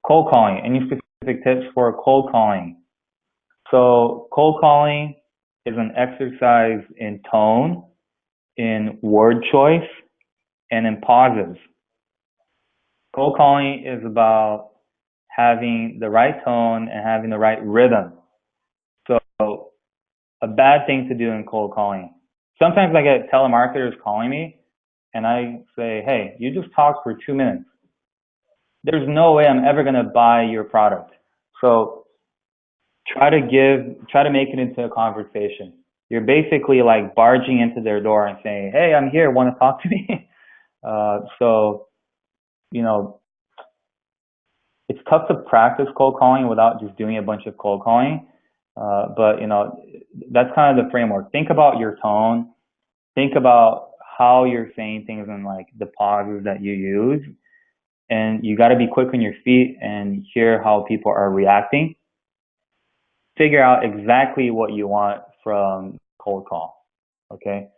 Cold calling. Any specific tips for cold calling? So cold calling is an exercise in tone, in word choice, and in pauses. Cold calling is about having the right tone and having the right rhythm. So a bad thing to do in cold calling. Sometimes I get telemarketers calling me and I say, hey, you just talked for 2 minutes. There's no way I'm ever going to buy your product. So try to make it into a conversation. You're basically like barging into their door and saying, hey, I'm here, want to talk to me? So, you know, it's tough to practice cold calling without just doing a bunch of cold calling. But, that's kind of the framework. Think about your tone. Think about how you're saying things and like the pauses that you use. And you got to be quick on your feet and hear how people are reacting. Figure out exactly what you want from cold call. Okay.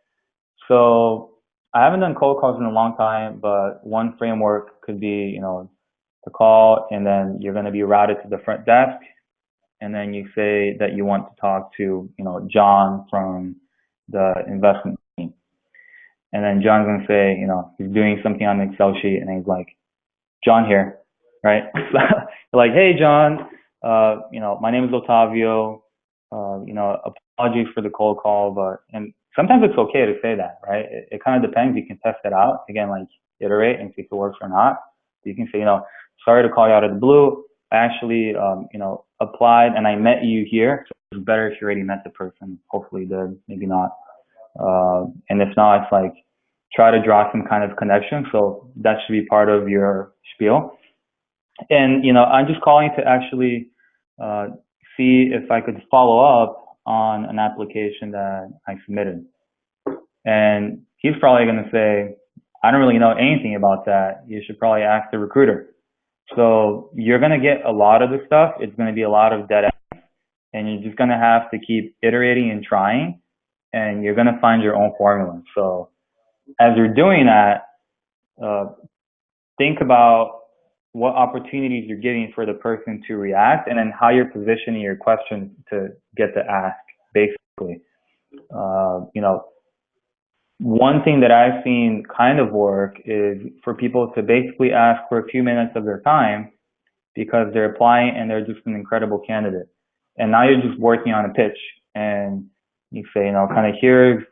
So I haven't done cold calls in a long time, but one framework could be, the call, and then you're going to be routed to the front desk, and then you say that you want to talk to, John from the investment team. And then John's going to say, he's doing something on the Excel sheet, and he's like, John here, right? Like, hey, John, my name is Otavio. Apologies for the cold call, and sometimes it's okay to say that, right? It kind of depends. You can test it out. Again, like iterate and see if it works or not. You can say, sorry to call you out of the blue. I actually, applied and I met you here. So it's better if you already met the person. Hopefully you did, maybe not. And if not, it's like, try to draw some kind of connection. So that should be part of your spiel. And, I'm just calling to actually see if I could follow up on an application that I submitted. And he's probably going to say, I don't really know anything about that. You should probably ask the recruiter. So you're going to get a lot of the stuff. It's going to be a lot of dead ends. And you're just going to have to keep iterating and trying. And you're going to find your own formula. So as you're doing that, think about what opportunities you're giving for the person to react, and then how you're positioning your question to get the ask, basically. One thing that I've seen kind of work is for people to basically ask for a few minutes of their time because they're applying and they're just an incredible candidate. And now you're just working on a pitch, and you say, kind of here's,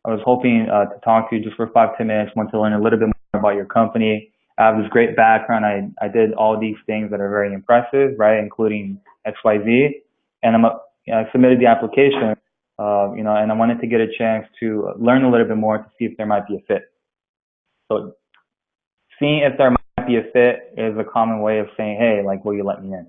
I was hoping to talk to you just for 5-10 minutes, want to learn a little bit more about your company. I have this great background. I did all these things that are very impressive, right, including XYZ. And I submitted the application, and I wanted to get a chance to learn a little bit more to see if there might be a fit. So seeing if there might be a fit is a common way of saying, hey, like, will you let me in?